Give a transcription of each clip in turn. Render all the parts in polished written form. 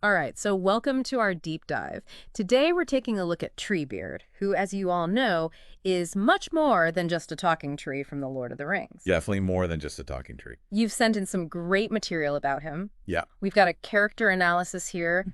All right, so welcome to our deep dive. Today we're taking a look at Treebeard, who, as you all know, is much more than just a talking tree from The Lord of the Rings. Definitely more than just a talking tree. You've sent in some great material about him. Yeah. We've got a character analysis here,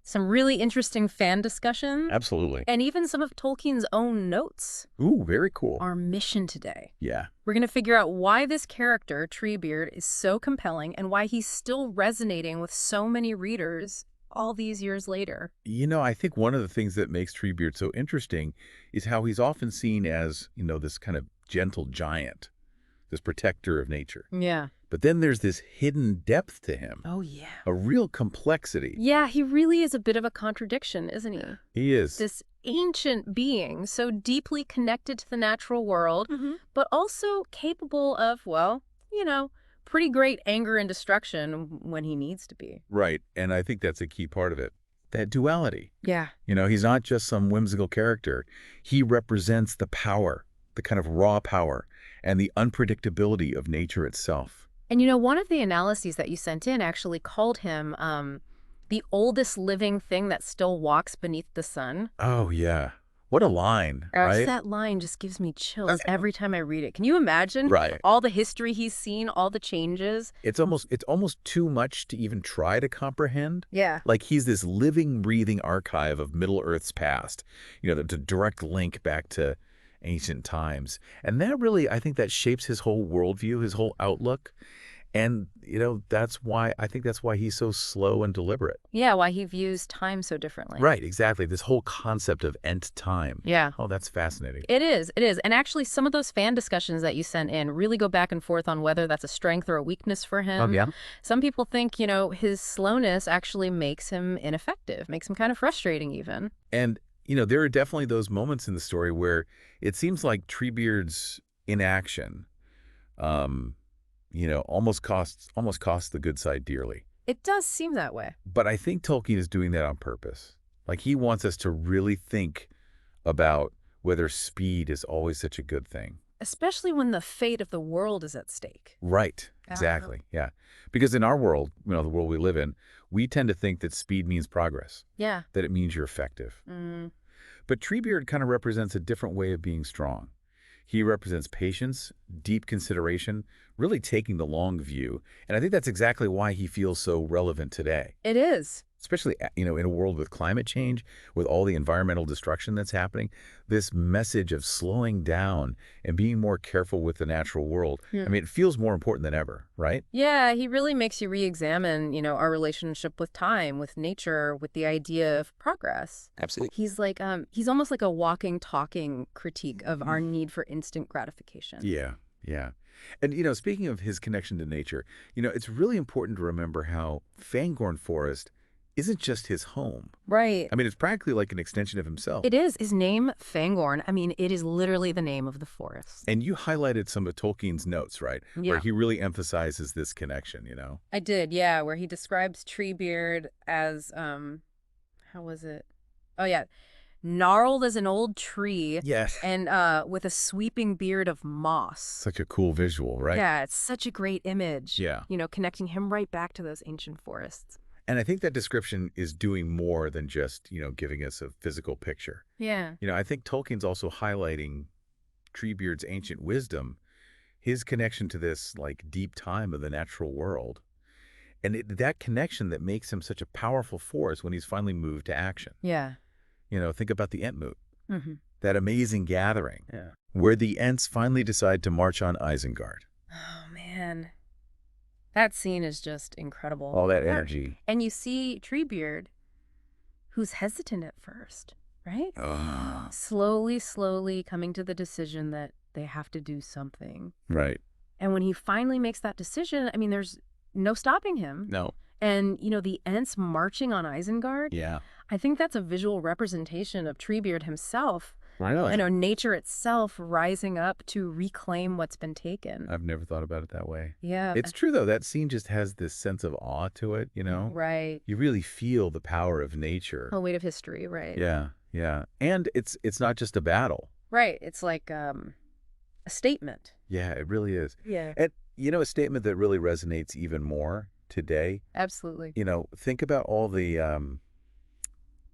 some really interesting fan discussion, Absolutely. and even some of Tolkien's own notes. Ooh, very cool. Our mission today. Yeah. We're going to figure out why this character, Treebeard, is so compelling and why he's still resonating with so many readers all these years later. You know, I think one of the things that makes Treebeard so interesting is how he's often seen as, this kind of gentle giant, this protector of nature. Yeah. But then there's this hidden depth to him. Oh, yeah. A real complexity. Yeah, he really is a bit of a contradiction, isn't he? He is. This ancient being, so deeply connected to the natural world, but also capable of, well, pretty great anger and destruction when he needs to be. Right. And I think that's a key part of it. That duality. Yeah. He's not just some whimsical character. He represents the power, the kind of raw power, and the unpredictability of nature itself. And one of the analyses that you sent in actually called him the oldest living thing that still walks beneath the sun. Oh, yeah. What a line, right? That line just gives me chills every time I read it. Can you imagine Right. all the history he's seen, all the changes? It's almost too much to even try to comprehend. Yeah. Like he's this living, breathing archive of Middle-earth's past, the direct link back to ancient times. And that really, I think that shapes his whole worldview, his whole outlook. And, that's why he's so slow and deliberate. Yeah, why he views time so differently. Right, exactly. This whole concept of end time. Yeah. Oh, that's fascinating. It is. And actually, some of those fan discussions that you sent in really go back and forth on whether that's a strength or a weakness for him. Yeah. Some people think, his slowness actually makes him ineffective, makes him kind of frustrating even. And, there are definitely those moments in the story where it seems like Treebeard's inaction, almost costs the good side dearly. It does seem that way. But I think Tolkien is doing that on purpose. Like he wants us to really think about whether speed is always such a good thing. Especially when the fate of the world is at stake. Right. Exactly. Yeah. Because in our world, the world we live in, we tend to think that speed means progress. Yeah. That it means you're effective. But Treebeard kind of represents a different way of being strong. He represents patience, deep consideration, really taking the long view. And I think that's exactly why he feels so relevant today. It is. Especially, in a world with climate change, with all the environmental destruction that's happening, this message of slowing down and being more careful with the natural world, it feels more important than ever, right? Yeah, he really makes you re-examine, our relationship with time, with nature, with the idea of progress. Absolutely. He's almost like a walking, talking critique of our need for instant gratification. Yeah, yeah. And, speaking of his connection to nature, it's really important to remember how Fangorn Forest isn't just his home. Right. It's practically like an extension of himself. It is. His name, Fangorn, it is literally the name of the forest. And you highlighted some of Tolkien's notes, right? Yeah. Where he really emphasizes this connection, I did, yeah, where he describes Treebeard as, how was it? Oh, yeah. Gnarled as an old tree. Yes. And with a sweeping beard of moss. Such a cool visual, right? Yeah, it's such a great image. Yeah. Connecting him right back to those ancient forests. And I think that description is doing more than just, giving us a physical picture. Yeah. I think Tolkien's also highlighting Treebeard's ancient wisdom, his connection to this, deep time of the natural world. And that connection that makes him such a powerful force when he's finally moved to action. Yeah. Think about the Entmoot, that amazing gathering where the Ents finally decide to march on Isengard. Oh, man. That scene is just incredible. All that energy. And you see Treebeard, who's hesitant at first, right? Slowly coming to the decision that they have to do something. Right. And when he finally makes that decision, there's no stopping him. No. And, the Ents marching on Isengard. Yeah. I think that's a visual representation of Treebeard himself. Really? Nature itself rising up to reclaim what's been taken. I've never thought about it that way. Yeah. It's true, though. That scene just has this sense of awe to it, Right. You really feel the power of nature. The weight of history, right. Yeah, yeah. And it's not just a battle. Right. It's like a statement. Yeah, it really is. Yeah. And, a statement that really resonates even more today. Absolutely. Think about all the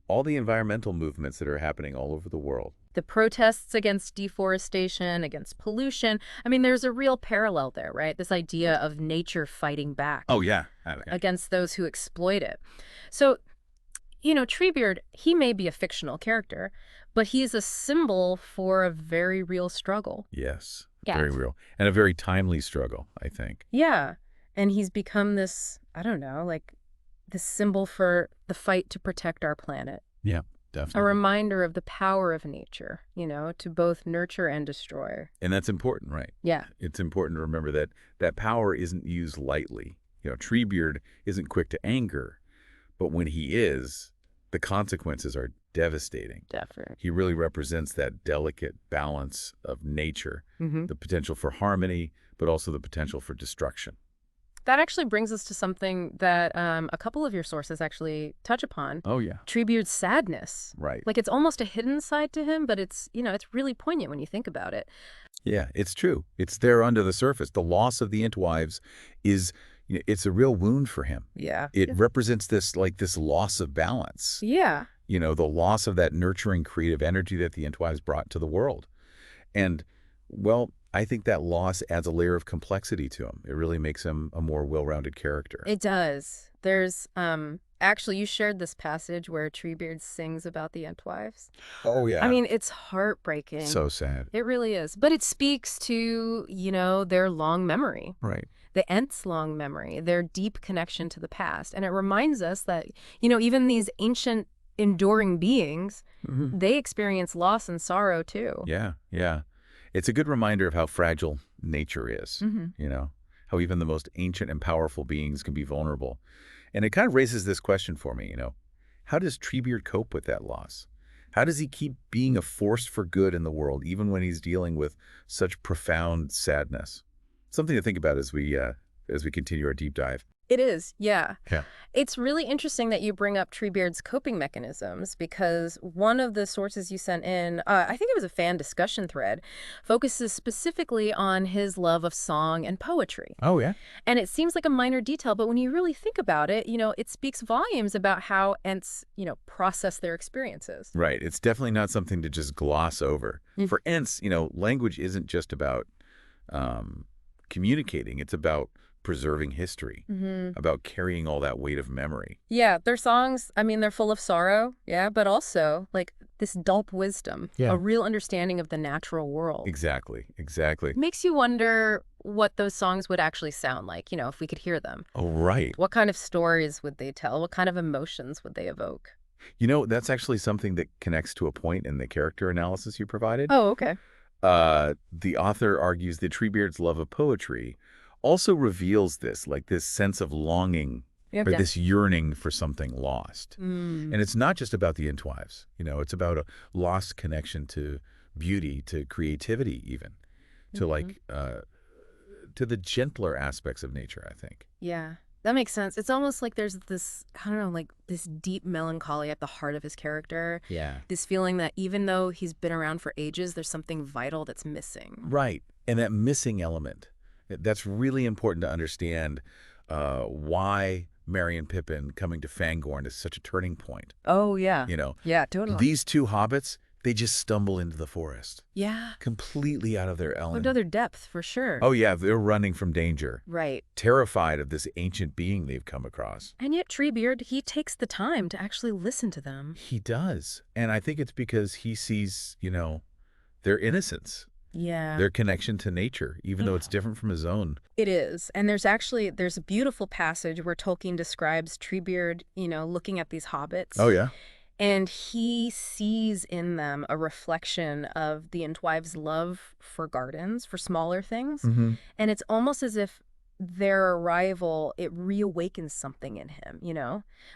environmental movements that are happening all over the world. The protests against deforestation, against pollution. I mean, there's a real parallel there, right? This idea of nature fighting back Oh, yeah. Okay. against those who exploit it. So, Treebeard, he may be a fictional character, but he's a symbol for a very real struggle. Yes, Yeah. very real. And a very timely struggle, I think. Yeah. And he's become this, I don't know, like this symbol for the fight to protect our planet. Yeah, A definitely. reminder of the power of nature, to both nurture and destroy. And that's important, right? Yeah. It's important to remember that that power isn't used lightly. Treebeard isn't quick to anger, but when he is, the consequences are devastating. Definitely. He really represents that delicate balance of nature, the potential for harmony, but also the potential for destruction. That actually brings us to something that a couple of your sources actually touch upon. Oh, yeah. Treebeard's sadness. Right. Like it's almost a hidden side to him, but it's really poignant when you think about it. Yeah, it's true. It's there under the surface. The loss of the Entwives is, it's a real wound for him. Yeah. It represents this loss of balance. Yeah. The loss of that nurturing creative energy that the Entwives brought to the world. And, well, I think that loss adds a layer of complexity to him. It really makes him a more well-rounded character. It does. There's actually, you shared this passage where Treebeard sings about the Entwives. Oh, yeah. I mean, it's heartbreaking. So sad. It really is. But it speaks to, their long memory. Right. The Ent's long memory, their deep connection to the past. And it reminds us that, even these ancient enduring beings, they experience loss and sorrow too. Yeah, yeah. It's a good reminder of how fragile nature is, how even the most ancient and powerful beings can be vulnerable. And it kind of raises this question for me, how does Treebeard cope with that loss? How does he keep being a force for good in the world, even when he's dealing with such profound sadness? Something to think about as we continue our deep dive. It is, yeah. Yeah. It's really interesting that you bring up Treebeard's coping mechanisms because one of the sources you sent in, I think it was a fan discussion thread, focuses specifically on his love of song and poetry. Oh, yeah? And it seems like a minor detail, but when you really think about it, it speaks volumes about how Ents, process their experiences. Right. It's definitely not something to just gloss over. For Ents, language isn't just about communicating. It's about preserving history, about carrying all that weight of memory. Yeah, their songs, I mean, they're full of sorrow, yeah, but also like this dulp wisdom, a real understanding of the natural world. Exactly, exactly. It makes you wonder what those songs would actually sound like, if we could hear them. Oh, right. What kind of stories would they tell? What kind of emotions would they evoke? That's actually something that connects to a point in the character analysis you provided. Oh, okay. The author argues that Treebeard's love of poetry also reveals this sense of longing, or this yearning for something lost. And it's not just about the Entwives. It's about a lost connection to beauty, to creativity even, to to the gentler aspects of nature, I think. Yeah, that makes sense. It's almost like there's this, I don't know, like this deep melancholy at the heart of his character. Yeah. This feeling that even though he's been around for ages, there's something vital that's missing. Right. And that missing element, that's really important to understand why Merry and Pippin coming to Fangorn is such a turning point. Oh, yeah. Yeah, totally. These two hobbits, they just stumble into the forest. Yeah. Completely out of their element. Another depth, for sure. Oh, yeah, they're running from danger. Right. Terrified of this ancient being they've come across. And yet Treebeard, he takes the time to actually listen to them. He does. And I think it's because he sees, their innocence. Yeah. Their connection to nature, even though it's different from his own. It is. And there's a beautiful passage where Tolkien describes Treebeard, looking at these hobbits. Oh, yeah. And he sees in them a reflection of the Entwives' love for gardens, for smaller things. And it's almost as if their arrival, it reawakens something in him,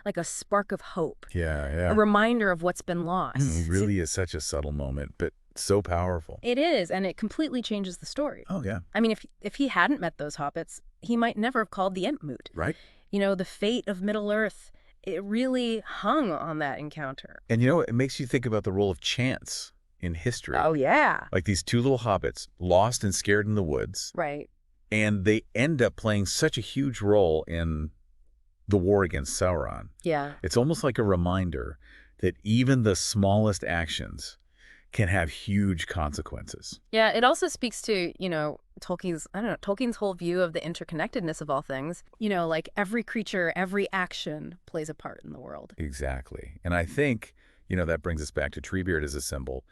like a spark of hope. Yeah, yeah. A reminder of what's been lost. It really is such a subtle moment, but so powerful. It is, and it completely changes the story. Oh, yeah. I mean, if he hadn't met those hobbits, he might never have called the Entmoot. Right. The fate of Middle-earth, it really hung on that encounter. And, it makes you think about the role of chance in history. Oh, yeah. Like these two little hobbits, lost and scared in the woods. Right. And they end up playing such a huge role in the war against Sauron. Yeah. It's almost like a reminder that even the smallest actions can have huge consequences. Yeah, it also speaks to, Tolkien's whole view of the interconnectedness of all things. Like every creature, every action plays a part in the world. Exactly. And I think, that brings us back to Treebeard as a symbol.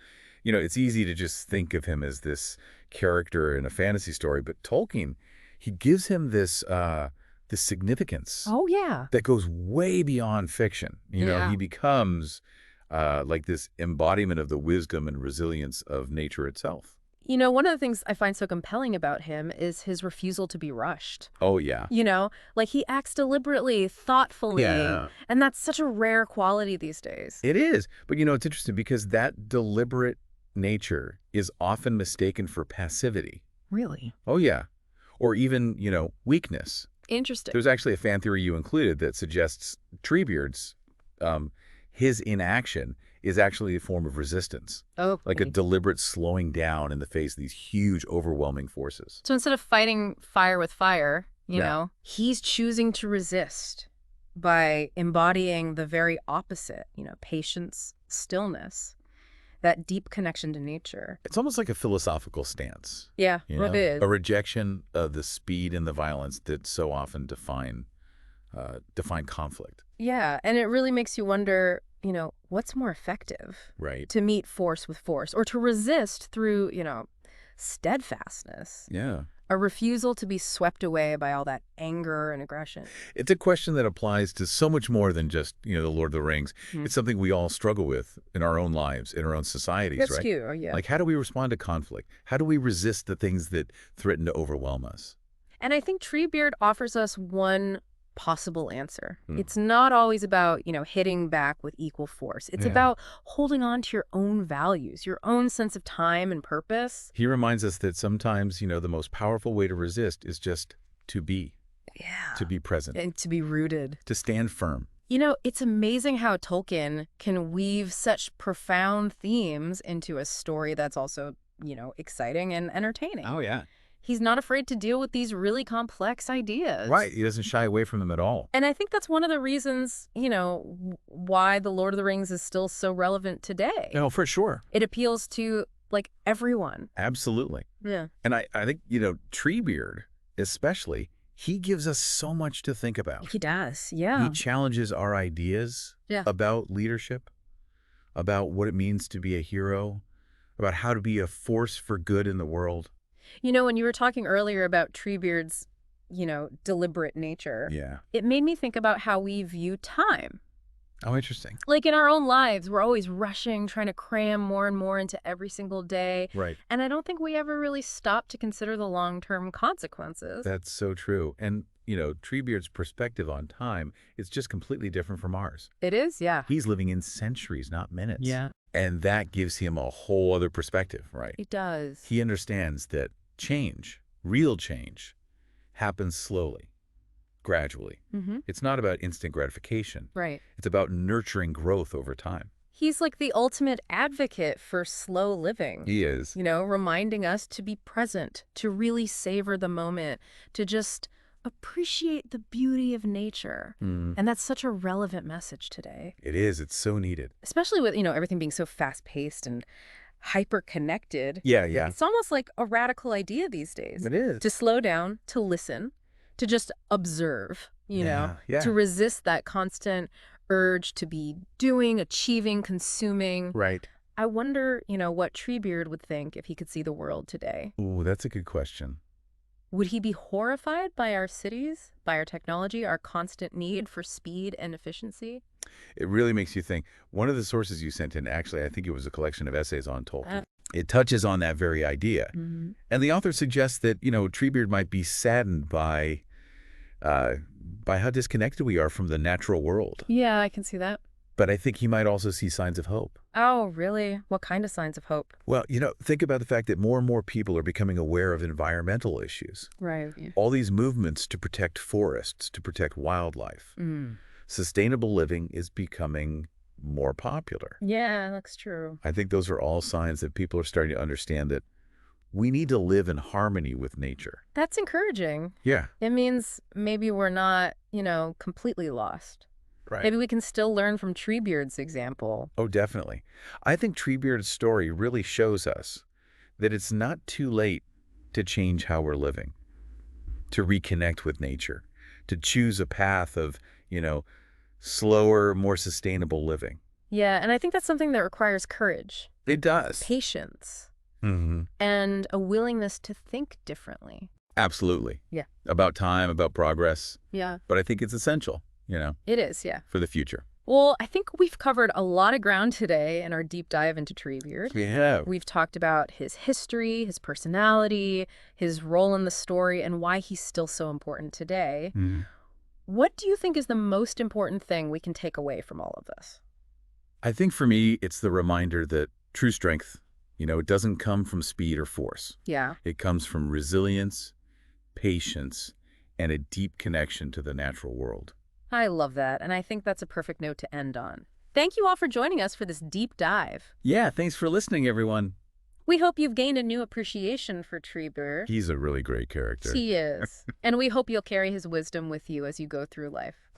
It's easy to just think of him as this character in a fantasy story, but Tolkien, he gives him this significance Oh, yeah. that goes way beyond fiction. Yeah. He becomes like this embodiment of the wisdom and resilience of nature itself. One of the things I find so compelling about him is his refusal to be rushed. Oh, yeah. Like he acts deliberately, thoughtfully. Yeah. And that's such a rare quality these days. It is. But, it's interesting because that deliberate nature is often mistaken for passivity. Really? Oh, yeah. Or even, weakness. Interesting. There's actually a fan theory you included that suggests Treebeard's, his inaction is actually a form of resistance. Oh, like a deliberate slowing down in the face of these huge, overwhelming forces. So instead of fighting fire with fire, he's choosing to resist by embodying the very opposite, patience, stillness, that deep connection to nature. It's almost like a philosophical stance. Yeah, it is. A rejection of the speed and the violence that so often define conflict. Yeah, and it really makes you wonder, what's more effective? Right. To meet force with force or to resist through, steadfastness. Yeah. A refusal to be swept away by all that anger and aggression. It's a question that applies to so much more than just, the Lord of the Rings. Mm-hmm. It's something we all struggle with in our own lives, in our own societies, That's right? true, yeah. Like, how do we respond to conflict? How do we resist the things that threaten to overwhelm us? And I think Treebeard offers us one possible answer. It's not always about, hitting back with equal force. It's about holding on to your own values, your own sense of time and purpose. He reminds us that sometimes, the most powerful way to resist is just to be. Yeah. To be present. And to be rooted. To stand firm. It's amazing how Tolkien can weave such profound themes into a story that's also, exciting and entertaining. Oh, yeah. He's not afraid to deal with these really complex ideas. Right. He doesn't shy away from them at all. And I think that's one of the reasons, why The Lord of the Rings is still so relevant today. No, for sure. It appeals to, everyone. Absolutely. Yeah. And I think, Treebeard, especially, he gives us so much to think about. He does, yeah. He challenges our ideas about leadership, about what it means to be a hero, about how to be a force for good in the world. When you were talking earlier about Treebeard's, deliberate nature, it made me think about how we view time. Oh, interesting. Like in our own lives, we're always rushing, trying to cram more and more into every single day. Right. And I don't think we ever really stop to consider the long-term consequences. That's so true. And, Treebeard's perspective on time is just completely different from ours. It is, yeah. He's living in centuries, not minutes. Yeah. And that gives him a whole other perspective, right? It does. He understands that change, real change, happens slowly, gradually. Mm-hmm. It's not about instant gratification. Right. It's about nurturing growth over time. He's like the ultimate advocate for slow living. He is. Reminding us to be present, to really savor the moment, to just appreciate the beauty of nature. And that's such a relevant message today. It is. It's so needed. Especially with, everything being so fast-paced and hyper-connected. Yeah. It's almost like a radical idea these days. It is. To slow down, to listen, to just observe, Yeah. to resist that constant urge to be doing, achieving, consuming. Right. I wonder, what Treebeard would think if he could see the world today. Ooh, that's a good question. Would he be horrified by our cities, by our technology, our constant need for speed and efficiency? It really makes you think. One of the sources you sent in, actually, I think it was a collection of essays on Tolkien. It touches on that very idea. Mm-hmm. And the author suggests that, Treebeard might be saddened by how disconnected we are from the natural world. Yeah, I can see that. But I think he might also see signs of hope. Oh, really? What kind of signs of hope? Well, think about the fact that more and more people are becoming aware of environmental issues. Right. Yeah. All these movements to protect forests, to protect wildlife. Sustainable living is becoming more popular. Yeah, that's true. I think those are all signs that people are starting to understand that we need to live in harmony with nature. That's encouraging. Yeah. It means maybe we're not, completely lost. Right. Maybe we can still learn from Treebeard's example. Oh, definitely. I think Treebeard's story really shows us that it's not too late to change how we're living, to reconnect with nature, to choose a path of, you know, slower, more sustainable living. Yeah, and I think that's something that requires courage, It does. patience, Hmm. and a willingness to think differently. Absolutely. Yeah. About time, about progress. Yeah. But I think it's essential, It is, yeah. for the future. Well, I think we've covered a lot of ground today in our deep dive into Treebeard. Yeah. We've talked about his history, his personality, his role in the story, and why he's still so important today. Mhm. What do you think is the most important thing we can take away from all of this? I think for me, it's the reminder that true strength, it doesn't come from speed or force. Yeah. It comes from resilience, patience, and a deep connection to the natural world. I love that, and I think that's a perfect note to end on. Thank you all for joining us for this deep dive. Yeah, thanks for listening, everyone. We hope you've gained a new appreciation for Treebeard. He's a really great character. He is. And we hope you'll carry his wisdom with you as you go through life.